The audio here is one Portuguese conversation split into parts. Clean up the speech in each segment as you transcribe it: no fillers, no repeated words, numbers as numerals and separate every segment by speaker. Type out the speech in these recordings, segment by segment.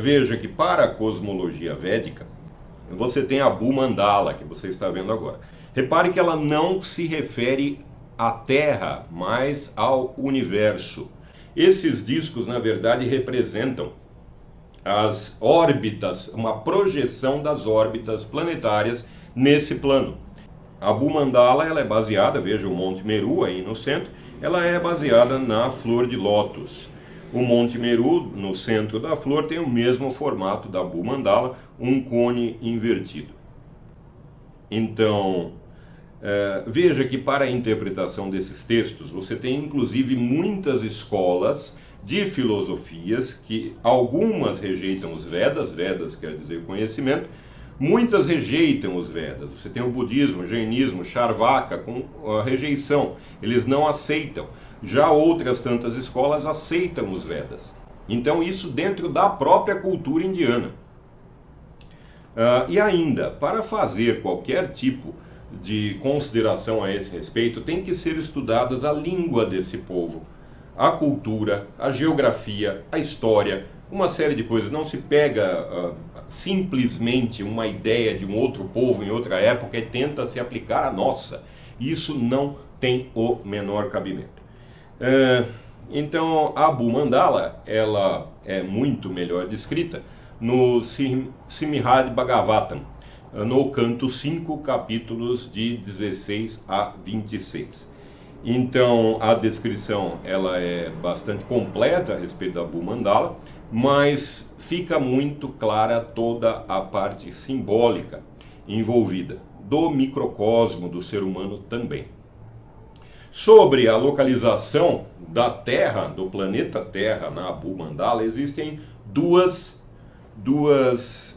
Speaker 1: veja que para a cosmologia védica, você tem a Bhumandala, que você está vendo agora. Repare que ela não se refere à Terra, mas ao universo. Esses discos, na verdade, representam as órbitas, uma projeção das órbitas planetárias nesse plano. A Bhumandala ela é baseada, veja o Monte Meru aí no centro, ela é baseada na flor de lótus. O Monte Meru, no centro da flor, tem o mesmo formato da Bhumandala, um cone invertido. Então, veja que para a interpretação desses textos, você tem inclusive muitas escolas de filosofias que algumas rejeitam os Vedas, Vedas quer dizer conhecimento, muitas rejeitam os Vedas. Você tem o budismo, o jainismo, o Charvaka com a rejeição, eles não aceitam. Já outras tantas escolas aceitam os Vedas. Então isso dentro da própria cultura indiana. E ainda, para fazer qualquer tipo de consideração a esse respeito, tem que ser estudadas a língua desse povo, a cultura, a geografia, a história, uma série de coisas. Não se pega simplesmente uma ideia de um outro povo em outra época e tenta se aplicar à nossa. Isso não tem o menor cabimento. Então a Bhumandala ela é muito melhor descrita no Srimad Bhagavatam, no canto 5, capítulos de 16 a 26. Então a descrição ela é bastante completa a respeito da Bhumandala, mas fica muito clara toda a parte simbólica envolvida, do microcosmo do ser humano também. Sobre a localização da Terra, do planeta Terra na Bhumandala, existem duas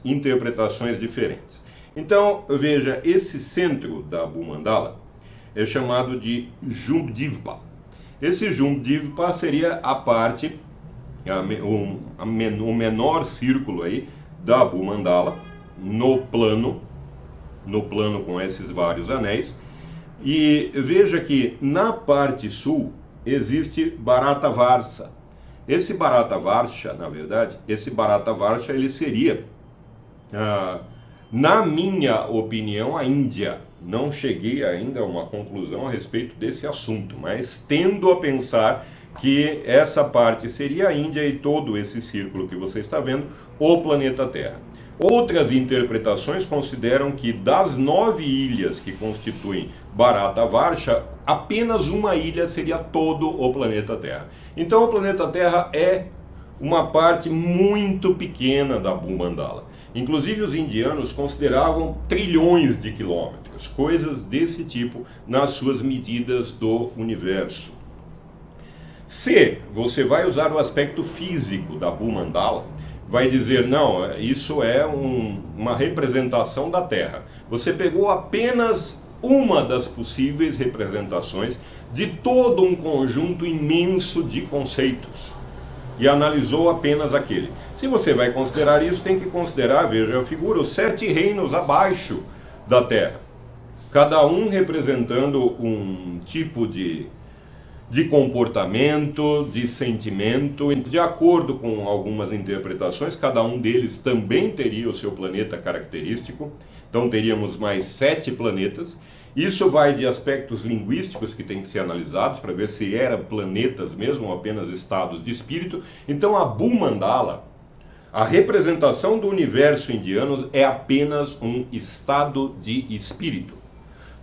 Speaker 1: interpretações diferentes. Então, veja, esse centro da Bhumandala é chamado de Jumbdvipa. Esse Jumbdvipa seria a parte, o menor círculo aí da Bhumandala, no plano com esses vários anéis. E veja que na parte sul existe Bharatavarsha. Esse Bharatavarsha, na verdade, ele seria, na minha opinião, a Índia. Não cheguei ainda a uma conclusão a respeito desse assunto, mas tendo a pensar que essa parte seria a Índia e todo esse círculo que você está vendo, o planeta Terra. Outras interpretações consideram que das 9 ilhas que constituem Bharatavarsha, apenas uma ilha seria todo o planeta Terra. Então o planeta Terra é uma parte muito pequena da Bhumandala. Inclusive os indianos consideravam trilhões de quilômetros, coisas desse tipo nas suas medidas do universo. Se você vai usar o aspecto físico da Bhumandala, vai dizer, não, isso é uma representação da Terra. Você pegou apenas uma das possíveis representações de todo um conjunto imenso de conceitos e analisou apenas aquele. Se você vai considerar isso, tem que considerar, veja a figura, os 7 reinos abaixo da Terra, cada um representando um tipo de comportamento, de sentimento. De acordo com algumas interpretações, cada um deles também teria o seu planeta característico. Então teríamos mais 7 planetas. Isso vai de aspectos linguísticos que têm que ser analisados para ver se eram planetas mesmo ou apenas estados de espírito. Então a Bhumandala, a representação do universo indiano, é apenas um estado de espírito.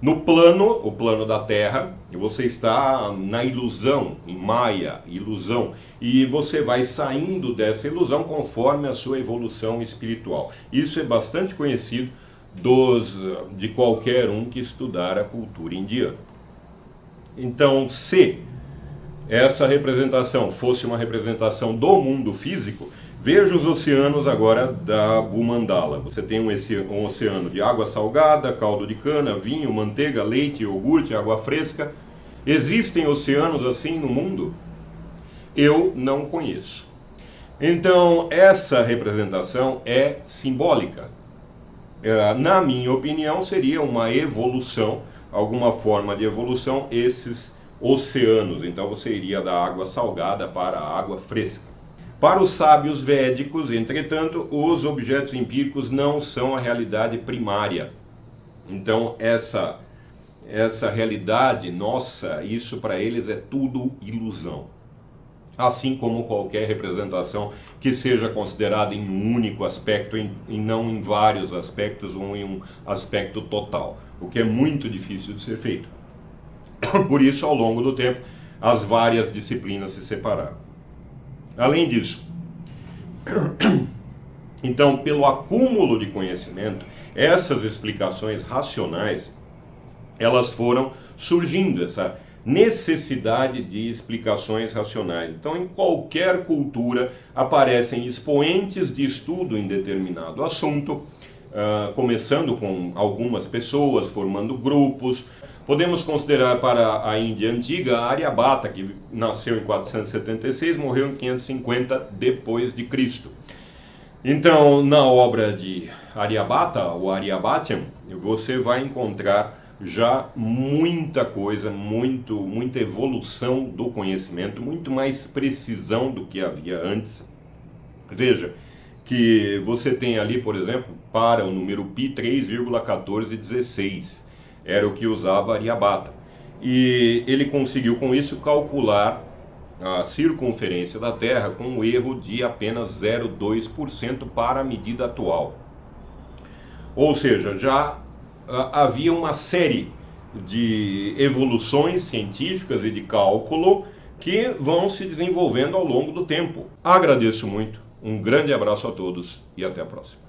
Speaker 1: No plano, o plano da Terra, você está na ilusão, em Maya, ilusão, e você vai saindo dessa ilusão conforme a sua evolução espiritual. Isso é bastante conhecido de qualquer um que estudar a cultura indiana. Então, se essa representação fosse uma representação do mundo físico, veja os oceanos agora da Bhumandala. Você tem um oceano de água salgada, caldo de cana, vinho, manteiga, leite, iogurte, água fresca. Existem oceanos assim no mundo? Eu não conheço. Então, essa representação é simbólica. Na minha opinião, seria uma evolução, alguma forma de evolução, esses oceanos. Então, você iria da água salgada para a água fresca. Para os sábios védicos, entretanto, os objetos empíricos não são a realidade primária. Então, essa realidade nossa, isso para eles é tudo ilusão. Assim como qualquer representação que seja considerada em um único aspecto e não em vários aspectos ou em um aspecto total, o que é muito difícil de ser feito. Por isso, ao longo do tempo, as várias disciplinas se separaram. Além disso, então, pelo acúmulo de conhecimento, essas explicações racionais, elas foram surgindo, essa necessidade de explicações racionais. Então, em qualquer cultura aparecem expoentes de estudo em determinado assunto, começando com algumas pessoas, formando grupos. Podemos considerar para a Índia antiga a Aryabhata, que nasceu em 476, morreu em 550 depois de Cristo. Então, na obra de Aryabhata, o Aryabhatiam, você vai encontrar já muita coisa, muita evolução do conhecimento, muito mais precisão do que havia antes. Veja que você tem ali, por exemplo, para o número π, 3,1416. Era o que usava Aryabhata. E ele conseguiu com isso calcular a circunferência da Terra com um erro de apenas 0,2% para a medida atual. Ou seja, já havia uma série de evoluções científicas e de cálculo que vão se desenvolvendo ao longo do tempo. Agradeço muito, um grande abraço a todos e até a próxima.